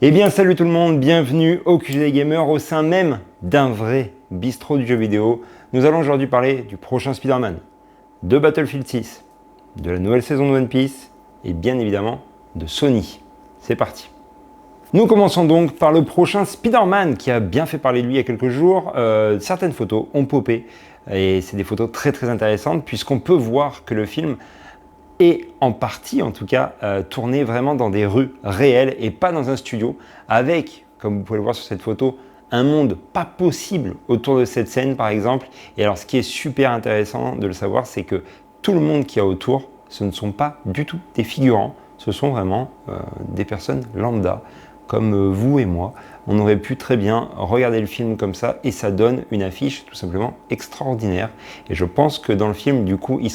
Eh bien salut tout le monde, bienvenue au QG Gamer au sein même d'un vrai bistrot du jeu vidéo. Nous allons aujourd'hui parler du prochain Spider-Man, de Battlefield 6, de la nouvelle saison de One Piece et bien évidemment de Sony. C'est parti. Nous commençons donc par le prochain Spider-Man qui a bien fait parler de lui il y a quelques jours. Certaines photos ont popé et c'est des photos très intéressantes puisqu'on peut voir que le film et en partie en tout cas tourné vraiment dans des rues réelles et pas dans un studio avec, comme vous pouvez le voir sur cette photo, un monde pas possible autour de cette scène par exemple. Et alors ce qui est super intéressant de le savoir, c'est que tout le monde qu'il y a autour, ce ne sont pas du tout des figurants, ce sont vraiment des personnes lambda comme vous et moi. On aurait pu très bien regarder le film comme ça et ça donne une affiche tout simplement extraordinaire. Et je pense que dans le film, du coup, ils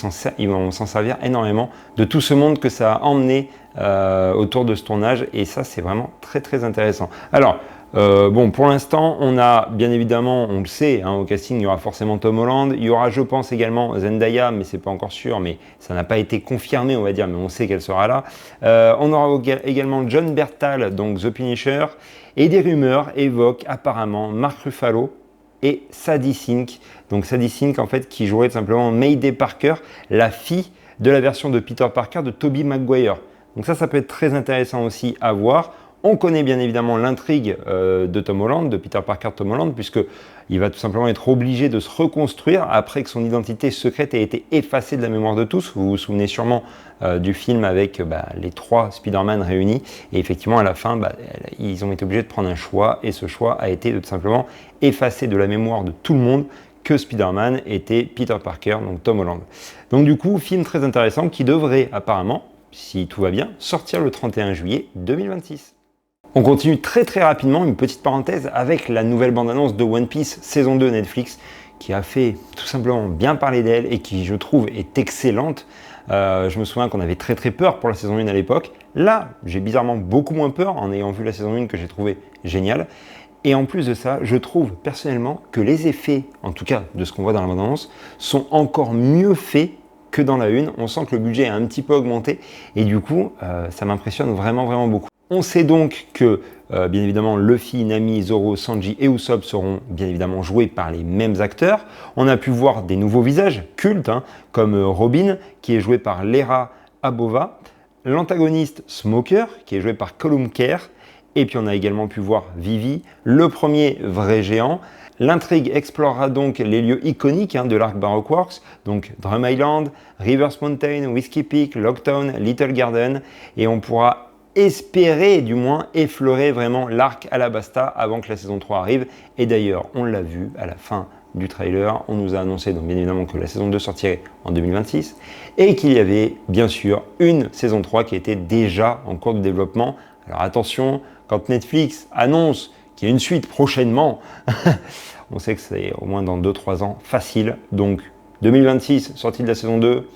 vont s'en servir énormément de tout ce monde que ça a emmené autour de ce tournage. Et ça, c'est vraiment très intéressant. Alors, bon, pour l'instant, on a bien évidemment, on le sait, hein, au casting, il y aura forcément Tom Holland. Il y aura, je pense, également Zendaya, mais c'est pas encore sûr, mais ça n'a pas été confirmé, on va dire, mais on sait qu'elle sera là. On aura également John Bertal, donc The Punisher, et des rumeurs évoquent apparemment Mark Ruffalo et Sadie Sink. Donc Sadie Sink, en fait, qui jouerait tout simplement Mayday Parker, la fille de la version de Peter Parker de Tobey Maguire. Donc ça peut être très intéressant aussi à voir. On connaît bien évidemment l'intrigue de Tom Holland, de Peter Parker Tom Holland, puisqu'il va tout simplement être obligé de se reconstruire après que son identité secrète ait été effacée de la mémoire de tous. Vous vous souvenez sûrement du film avec les trois Spider-Man réunis. Et effectivement, à la fin, ils ont été obligés de prendre un choix. Et ce choix a été de tout simplement effacer de la mémoire de tout le monde que Spider-Man était Peter Parker, donc Tom Holland. Donc du coup, film très intéressant qui devrait apparemment, si tout va bien, sortir le 31 juillet 2026. On continue très rapidement, une petite parenthèse, avec la nouvelle bande-annonce de One Piece saison 2 Netflix, qui a fait tout simplement bien parler d'elle et qui, je trouve, est excellente. Je me souviens qu'on avait très peur pour la saison 1 à l'époque. Là, j'ai bizarrement beaucoup moins peur en ayant vu la saison 1 que j'ai trouvé géniale. Et en plus de ça, je trouve personnellement que les effets, en tout cas de ce qu'on voit dans la bande-annonce, sont encore mieux faits que dans la 1. On sent que le budget a un petit peu augmenté et du coup, ça m'impressionne vraiment beaucoup. On sait donc que, bien évidemment, Luffy, Nami, Zoro, Sanji et Usopp seront bien évidemment joués par les mêmes acteurs. On a pu voir des nouveaux visages cultes, comme Robin, qui est joué par Lera Abova, l'antagoniste Smoker, qui est joué par Colum Care, et puis on a également pu voir Vivi, le premier vrai géant. L'intrigue explorera donc les lieux iconiques de l'arc Baroque Works, donc Drum Island, Rivers Mountain, Whiskey Peak, Locktown, Little Garden, et on pourra espérer, du moins, effleurer vraiment l'arc Alabasta avant que la saison 3 arrive. Et d'ailleurs, on l'a vu à la fin du trailer, on nous a annoncé donc bien évidemment que la saison 2 sortirait en 2026 et qu'il y avait bien sûr une saison 3 qui était déjà en cours de développement. Alors attention, quand Netflix annonce qu'il y a une suite prochainement, on sait que c'est au moins dans 2-3 ans facile. Donc 2026, sortie de la saison 2,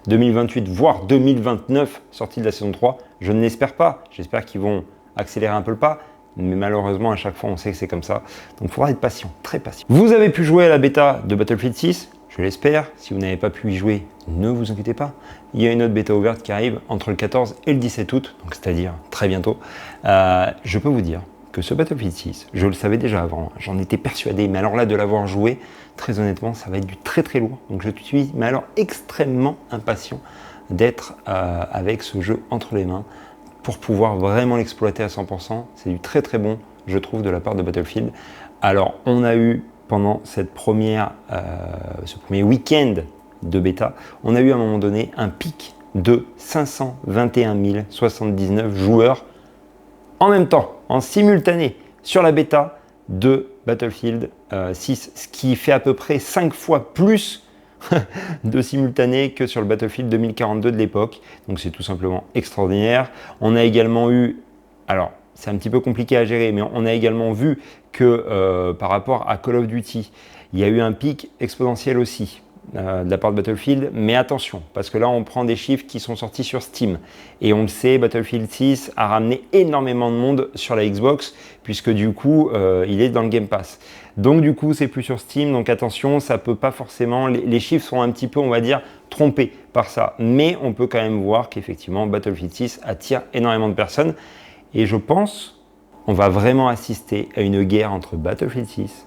2028, voire 2029, sortie de la saison 3. Je ne l'espère pas. J'espère qu'ils vont accélérer un peu le pas. Mais malheureusement, à chaque fois, on sait que c'est comme ça. Donc, il faudra être patient, très patient. Vous avez pu jouer à la bêta de Battlefield 6, je l'espère. Si vous n'avez pas pu y jouer, ne vous inquiétez pas. Il y a une autre bêta ouverte qui arrive entre le 14 et le 17 août, donc c'est-à-dire très bientôt. Je peux vous dire que ce Battlefield 6, je le savais déjà avant, j'en étais persuadé, mais alors là, de l'avoir joué, très honnêtement, ça va être du très lourd. Donc je suis mais alors extrêmement impatient d'être avec ce jeu entre les mains pour pouvoir vraiment l'exploiter à 100%. C'est du très bon, je trouve, de la part de Battlefield. Alors, on a eu, pendant ce premier week-end de bêta, on a eu à un moment donné un pic de 521 079 joueurs en même temps, en simultané, sur la bêta de Battlefield 6, ce qui fait à peu près 5 fois plus de simultané que sur le Battlefield 2042 de l'époque. Donc c'est tout simplement extraordinaire. On a également eu, alors c'est un petit peu compliqué à gérer, mais on a également vu que par rapport à Call of Duty, il y a eu un pic exponentiel aussi de la part de Battlefield, mais attention, parce que là on prend des chiffres qui sont sortis sur Steam, et on le sait, Battlefield 6 a ramené énormément de monde sur la Xbox, puisque du coup il est dans le Game Pass. Donc du coup c'est plus sur Steam, donc attention, ça peut pas forcément, les chiffres sont un petit peu, on va dire, trompés par ça, mais on peut quand même voir qu'effectivement Battlefield 6 attire énormément de personnes, et je pense on va vraiment assister à une guerre entre Battlefield 6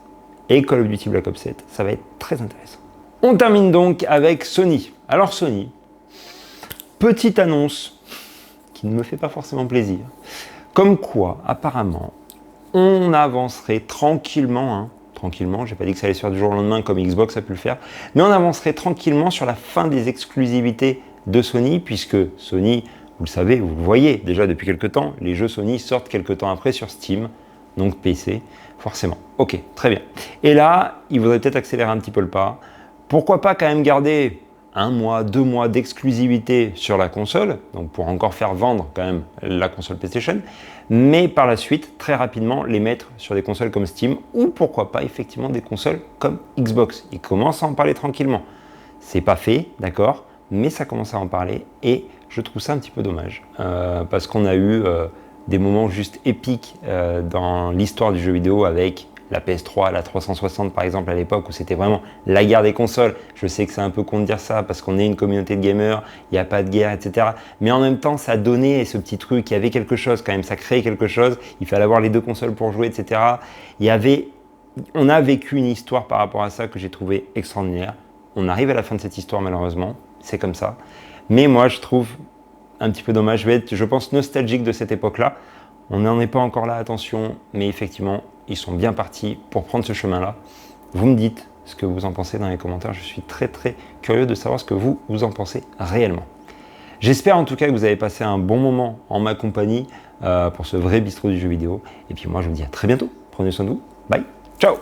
et Call of Duty Black Ops 7. Ça va être très intéressant. On termine donc avec Sony. Alors Sony, petite annonce qui ne me fait pas forcément plaisir. Comme quoi, apparemment, on avancerait tranquillement, tranquillement, j'ai pas dit que ça allait se faire du jour au lendemain comme Xbox a pu le faire, mais on avancerait tranquillement sur la fin des exclusivités de Sony, puisque Sony, vous le savez, vous le voyez déjà depuis quelques temps, les jeux Sony sortent quelques temps après sur Steam, donc PC, forcément. Ok, très bien. Et là, il faudrait peut-être accélérer un petit peu le pas. Pourquoi pas quand même garder 1 mois, 2 mois d'exclusivité sur la console, donc pour encore faire vendre quand même la console PlayStation, mais par la suite, très rapidement, les mettre sur des consoles comme Steam, ou pourquoi pas effectivement des consoles comme Xbox. Ils commencent à en parler tranquillement. C'est pas fait, d'accord, mais ça commence à en parler, et je trouve ça un petit peu dommage, parce qu'on a eu des moments juste épiques dans l'histoire du jeu vidéo avec la PS3, la 360 par exemple à l'époque où c'était vraiment la guerre des consoles. Je sais que c'est un peu con de dire ça parce qu'on est une communauté de gamers, il n'y a pas de guerre, etc. Mais en même temps, ça donnait ce petit truc, il y avait quelque chose quand même, ça créait quelque chose. Il fallait avoir les 2 consoles pour jouer, etc. On a vécu une histoire par rapport à ça que j'ai trouvé extraordinaire. On arrive à la fin de cette histoire malheureusement, c'est comme ça. Mais moi, je trouve un petit peu dommage. Je vais être, je pense, nostalgique de cette époque-là. On n'en est pas encore là, attention, mais effectivement, ils sont bien partis pour prendre ce chemin-là. Vous me dites ce que vous en pensez dans les commentaires. Je suis très très curieux de savoir ce que vous en pensez réellement. J'espère en tout cas que vous avez passé un bon moment en ma compagnie pour ce vrai bistrot du jeu vidéo. Et puis moi, je vous dis à très bientôt. Prenez soin de vous. Bye. Ciao.